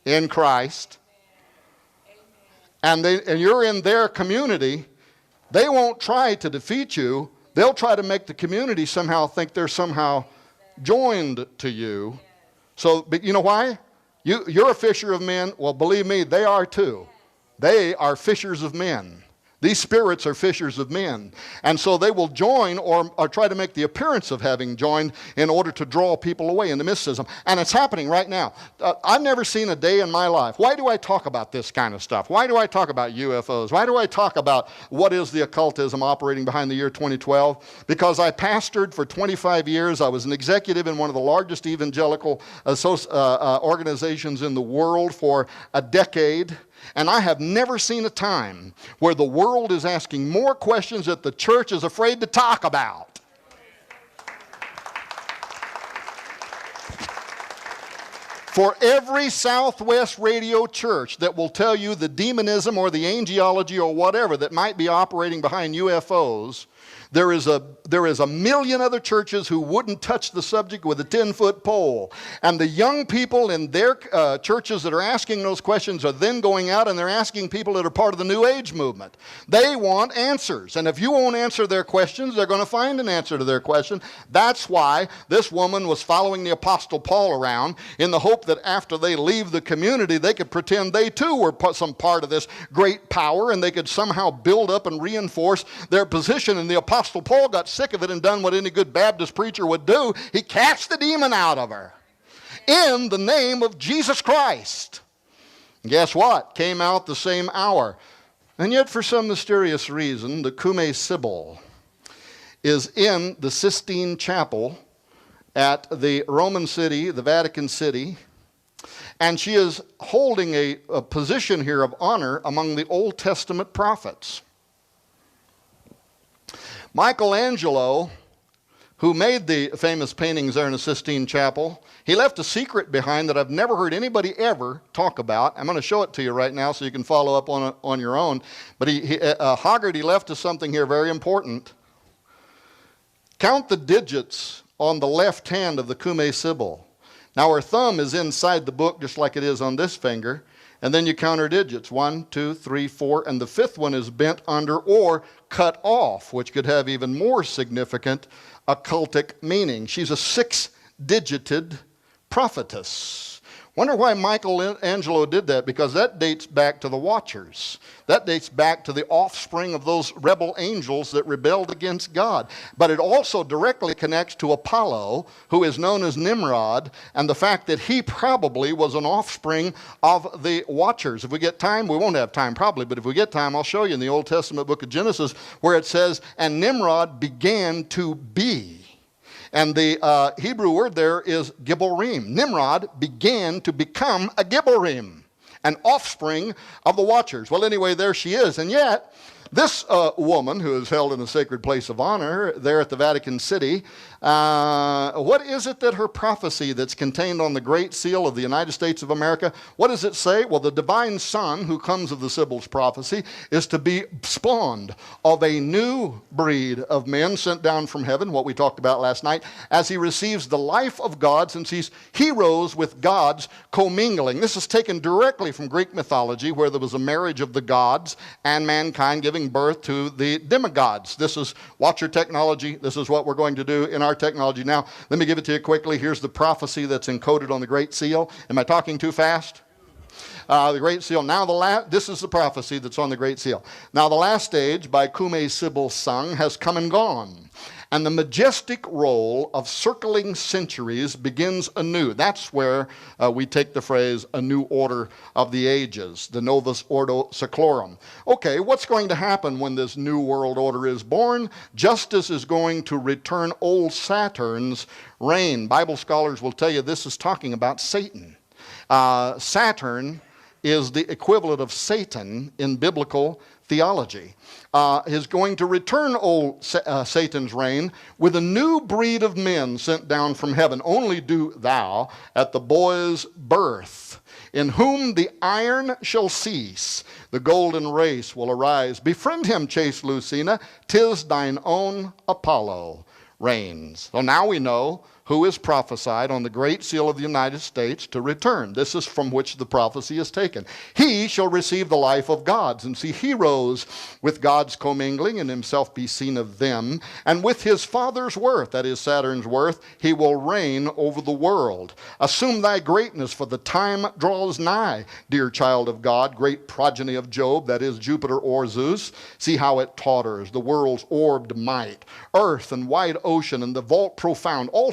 in Christ, and you're in their community, they won't try to defeat you. They'll try to make the community somehow think they're somehow joined to you. So, but you know why? You're a fisher of men. Well, believe me, they are too. They are fishers of men. These spirits are fishers of men. And so they will join or try to make the appearance of having joined in order to draw people away into mysticism. And it's happening right now. I've never seen a day in my life. Why do I talk about this kind of stuff? Why do I talk about UFOs? Why do I talk about what is the occultism operating behind the year 2012? Because I pastored for 25 years. I was an executive in one of the largest evangelical organizations in the world for a decade. And I have never seen a time where the world is asking more questions that the church is afraid to talk about. For every Southwest radio church that will tell you the demonism or the angelology or whatever that might be operating behind UFOs, there is a million other churches who wouldn't touch the subject with a 10-foot pole. And the young people in their churches that are asking those questions are then going out and they're asking people that are part of the New Age movement. They want answers. And if you won't answer their questions, they're going to find an answer to their question. That's why this woman was following the Apostle Paul around in the hope that after they leave the community, they could pretend they too were some part of this great power and they could somehow build up and reinforce their position. And the Apostle Paul got sick of it and done what any good Baptist preacher would do. He cast the demon out of her in the name of Jesus Christ. And guess what? Came out the same hour. And yet for some mysterious reason, the Cumae Sibyl is in the Sistine Chapel at the Roman city, the Vatican City, and she is holding a position here of honor among the Old Testament prophets. Michelangelo, who made the famous paintings there in the Sistine Chapel, he left a secret behind that I've never heard anybody ever talk about. I'm going to show it to you right now so you can follow up on it on your own. But Hogarty left us something here very important. Count the digits on the left hand of the Cumae Sibyl. Now her thumb is inside the book just like it is on this finger. And then you count her digits, 1, 2, 3, 4, and the fifth one is bent under or cut off, which could have even more significant occultic meaning. She's a 6-digited prophetess. Wonder why Michelangelo did that, because that dates back to the Watchers. That dates back to the offspring of those rebel angels that rebelled against God. But it also directly connects to Apollo, who is known as Nimrod, and the fact that he probably was an offspring of the Watchers. If we get time, we won't have time probably, but if we get time, I'll show you in the Old Testament book of Genesis where it says, and Nimrod began to be. And the Hebrew word there is Gibborim. Nimrod began to become a Gibborim. an offspring of the watchers. Well, anyway, there she is. And yet, this woman who is held in a sacred place of honor there at the Vatican City, what is it that her prophecy that's contained on the Great Seal of the United States of America, what does it say? Well, the divine Son who comes of the Sibyl's prophecy is to be spawned of a new breed of men sent down from heaven, what we talked about last night, as he receives the life of God, since he's heroes with gods commingling. This is taken directly from Greek mythology, where there was a marriage of the gods and mankind giving birth to the demigods. This is Watcher technology. This is what we're going to do in our technology. Now, let me give it to you quickly. Here's the prophecy that's encoded on the Great Seal. Am I talking too fast? The Great Seal. Now, this is the prophecy that's on the Great Seal. Now, the last stage, by Cume Sibyl sung, has come and gone, and the majestic roll of circling centuries begins anew. That's where we take the phrase, a new order of the ages, the Novus Ordo Seclorum. Okay, what's going to happen when this new world order is born? Justice is going to return old Saturn's reign. Bible scholars will tell you this is talking about Satan. Saturn is the equivalent of Satan in biblical theology. Is going to return old Satan's reign with a new breed of men sent down from heaven. Only do thou at the boy's birth, in whom the iron shall cease, the golden race will arise. Befriend him, chaste Lucina, 'tis thine own Apollo reigns. So now we know who is prophesied on the Great Seal of the United States to return. This is from which the prophecy is taken. He shall receive the life of gods, and see heroes with gods commingling, and himself be seen of them. And with his father's worth, that is Saturn's worth, he will reign over the world. Assume thy greatness, for the time draws nigh, dear child of God, great progeny of Job, that is Jupiter or Zeus. See how it totters, the world's orbed might, earth and wide ocean, and the vault profound, all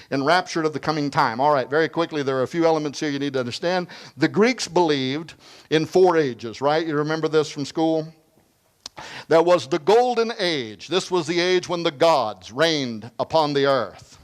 enraptured of the coming time. All right, very quickly, there are a few elements here you need to understand. The Greeks believed in 4 ages, right? You remember this from school? There was the golden age. This was the age when the gods reigned upon the earth.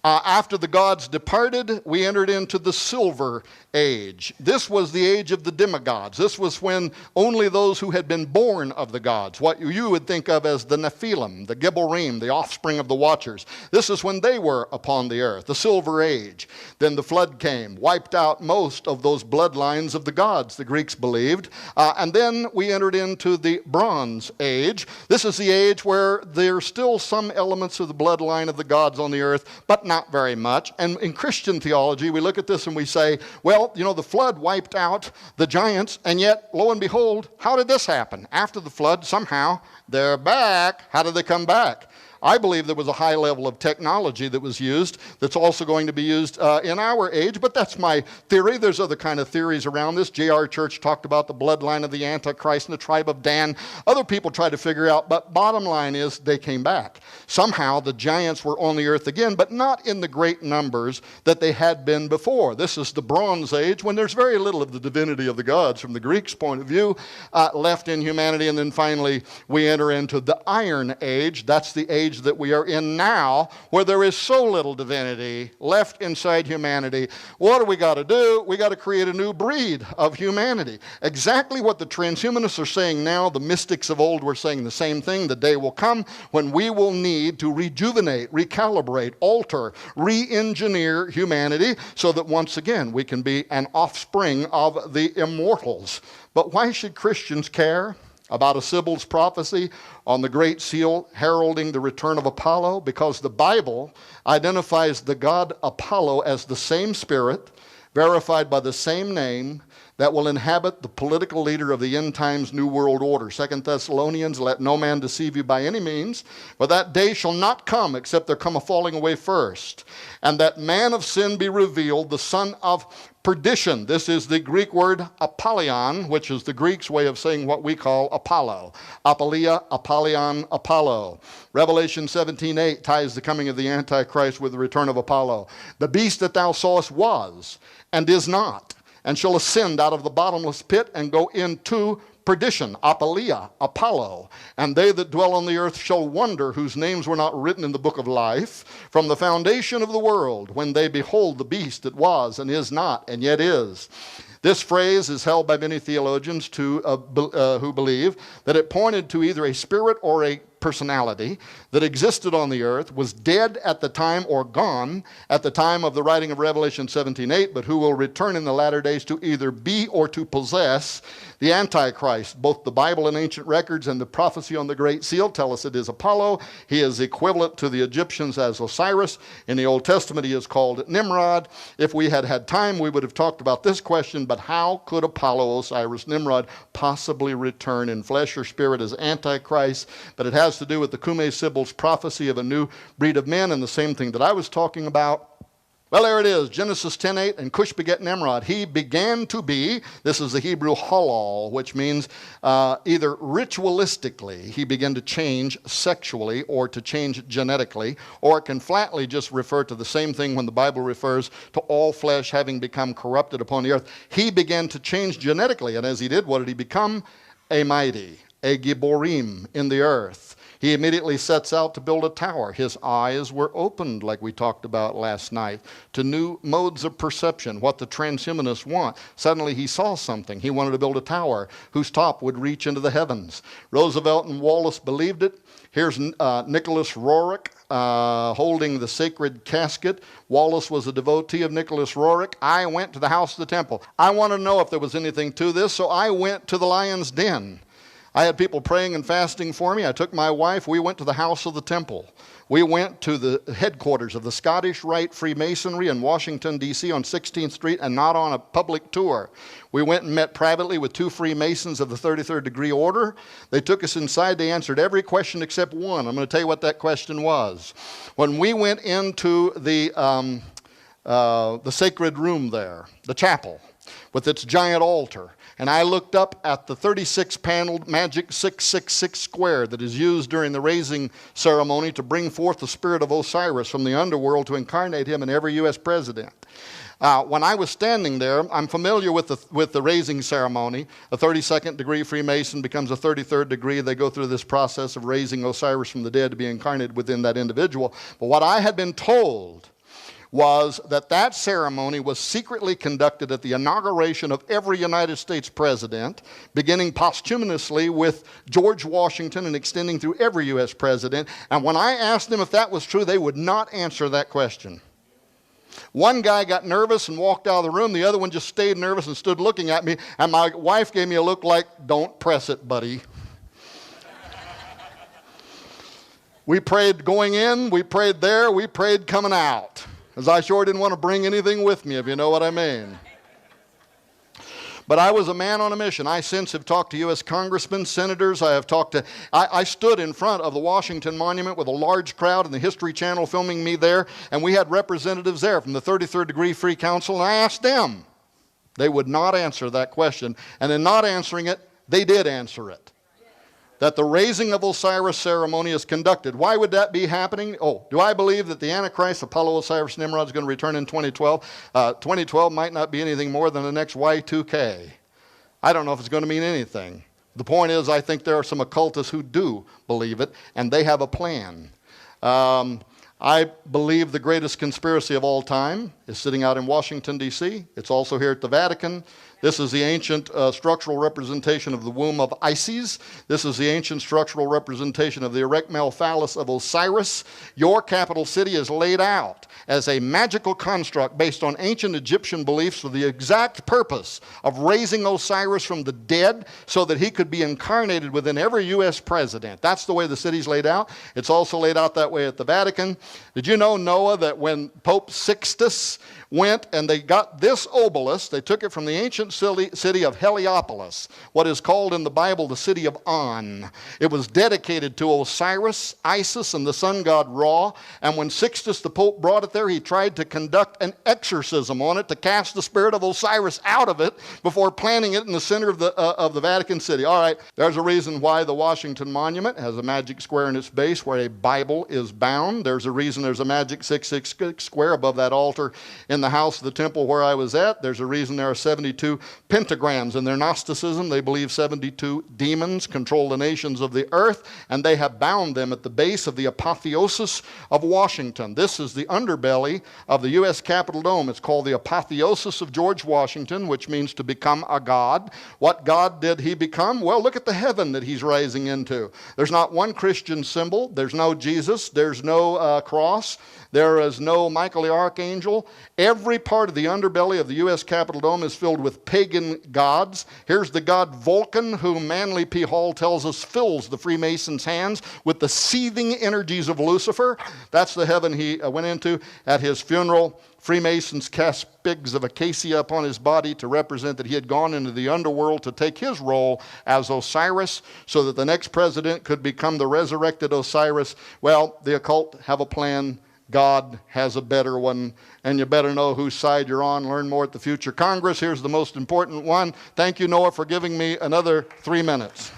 After the gods departed, we entered into the silver age. This was the age of the demigods. This was when only those who had been born of the gods, what you would think of as the Nephilim, the Gibborim, the offspring of the watchers, this is when they were upon the earth, the silver age. Then the flood came, wiped out most of those bloodlines of the gods, the Greeks believed. And then we entered into the bronze age. This is the age where there's still some elements of the bloodline of the gods on the earth, but not very much. And in Christian theology, we look at this and we say, well, you know, the flood wiped out the giants, and yet, lo and behold, how did this happen? After the flood, somehow, they're back. How did they come back? I believe there was a high level of technology that was used that's also going to be used in our age, but that's my theory. There's other kind of theories around this. J.R. Church talked about the bloodline of the Antichrist and the tribe of Dan. Other people try to figure out, but bottom line is they came back. Somehow the giants were on the earth again, but not in the great numbers that they had been before. This is the Bronze Age, when there's very little of the divinity of the gods from the Greeks' point of view left in humanity, and then finally we enter into the Iron Age. That's the age that we are in now, where there is so little divinity left inside humanity. What do we got to do? We got to create a new breed of humanity. Exactly what the transhumanists are saying now, the mystics of old were saying the same thing. The day will come when we will need to rejuvenate, recalibrate, alter, re-engineer humanity so that once again we can be an offspring of the immortals. But why should Christians care about a Sibyl's prophecy on the Great Seal heralding the return of Apollo? Because the Bible identifies the god Apollo as the same spirit, verified by the same name, that will inhabit the political leader of the end times new world order. 2 Thessalonians, let no man deceive you by any means, for that day shall not come except there come a falling away first, and that man of sin be revealed, the son of perdition. This is the Greek word Apollyon, which is the Greeks' way of saying what we call Apollo. Apollia, Apollyon, Apollo. Revelation 17:8 ties the coming of the Antichrist with the return of Apollo. The beast that thou sawest was, and is not, and shall ascend out of the bottomless pit and go into perdition, Apollia, Apollo. And they that dwell on the earth shall wonder, whose names were not written in the book of life from the foundation of the world, when they behold the beast that was and is not and yet is. This phrase is held by many theologians who believe that it pointed to either a spirit or a personality that existed on the earth, was dead at the time or gone at the time of the writing of Revelation 17:8, but who will return in the latter days to either be or to possess the Antichrist. Both the Bible and ancient records and the prophecy on the Great Seal tell us it is Apollo. He is equivalent to the Egyptians as Osiris. In the Old Testament, he is called Nimrod. If we had had time, we would have talked about this question, but how could Apollo, Osiris, Nimrod possibly return in flesh or spirit as Antichrist? But it has to do with the Cumae Sibyl's prophecy of a new breed of men, and the same thing that I was talking about. Well, there it is, Genesis 10:8, and Cush begat Nimrod. He began to be, this is the Hebrew halal, which means either ritualistically, he began to change sexually or to change genetically, or it can flatly just refer to the same thing when the Bible refers to all flesh having become corrupted upon the earth. He began to change genetically, and as he did, what did he become? A mighty, a Gibborim in the earth. He immediately sets out to build a tower. His eyes were opened, like we talked about last night, to new modes of perception, what the transhumanists want. Suddenly he saw something. He wanted to build a tower whose top would reach into the heavens. Roosevelt and Wallace believed it. Here's Nicholas Roerich holding the sacred casket. Wallace was a devotee of Nicholas Roerich. I went to the house of the temple. I wanted to know if there was anything to this, so I went to the lion's den. I had people praying and fasting for me. I took my wife. We went to the house of the temple. We went to the headquarters of the Scottish Rite Freemasonry in Washington, D.C. on 16th Street, and not on a public tour. We went and met privately with 2 Freemasons of the 33rd degree order. They took us inside. They answered every question except one. I'm going to tell you what that question was. When we went into the sacred room there, the chapel, with its giant altar, and I looked up at the 36-paneled magic 666 square that is used during the raising ceremony to bring forth the spirit of Osiris from the underworld to incarnate him in every U.S. president. When I was standing there, I'm familiar with the raising ceremony. A 32nd degree Freemason becomes a 33rd degree. They go through this process of raising Osiris from the dead to be incarnated within that individual. But what I had been told was that ceremony was secretly conducted at the inauguration of every United States president, beginning posthumously with George Washington and extending through every U.S. president. And when I asked them if that was true, they would not answer that question. One guy got nervous and walked out of the room. The other one just stayed nervous and stood looking at me. And my wife gave me a look like, "Don't press it, buddy." We prayed going in, we prayed there, we prayed coming out. Because I sure didn't want to bring anything with me, if you know what I mean. But I was a man on a mission. I since have talked to U.S. congressmen, senators. I stood in front of the Washington Monument with a large crowd and the History Channel filming me there. And we had representatives there from the 33rd Degree Free Council. And I asked them. They would not answer that question. And in not answering it, they did answer it. That the raising of Osiris ceremony is conducted. Why would that be happening? Do I believe that the Antichrist, Apollo, Osiris, Nimrod, is going to return in 2012? 2012 might not be anything more than the next Y2K. I don't know if it's going to mean anything. The point is, I think there are some occultists who do believe it, and they have a plan. I believe the greatest conspiracy of all time is sitting out in Washington, D.C. It's also here at the Vatican. This is the ancient structural representation of the womb of Isis. This is the ancient structural representation of the erect male phallus of Osiris. Your capital city is laid out as a magical construct based on ancient Egyptian beliefs for the exact purpose of raising Osiris from the dead so that he could be incarnated within every U.S. president. That's the way the city's laid out. It's also laid out that way at the Vatican. Did you know, Noah, that when Pope Sixtus went and they got this obelisk, they took it from the ancient city of Heliopolis, what is called in the Bible the city of On. It was dedicated to Osiris, Isis, and the sun god Ra. And when Sixtus the Pope brought it there, he tried to conduct an exorcism on it to cast the spirit of Osiris out of it before planting it in the center of the Vatican City. All right, there's a reason why the Washington Monument has a magic square in its base where a Bible is bound. There's a reason there's a magic 666 square above that altar in in the house of the temple where I was at. There's a reason there are 72 pentagrams. In their Gnosticism, they believe 72 demons control the nations of the earth, and they have bound them at the base of the apotheosis of Washington. This is the underbelly of the U.S. Capitol dome. It's called the apotheosis of George Washington, which means to become a god. What god did he become? Well, look at the heaven that he's rising into. There's not one Christian symbol. There's no Jesus. There's no cross. There is no Michael the Archangel. Every part of the underbelly of the U.S. Capitol dome is filled with pagan gods. Here's the god Vulcan, whom Manly P. Hall tells us fills the Freemasons' hands with the seething energies of Lucifer. That's the heaven he went into. At his funeral, Freemasons cast figs of acacia upon his body to represent that he had gone into the underworld to take his role as Osiris so that the next president could become the resurrected Osiris. Well, the occult have a plan. God has a better one, and you better know whose side you're on. Learn more at the future Congress. Here's the most important one. Thank you, Noah, for giving me another 3 minutes.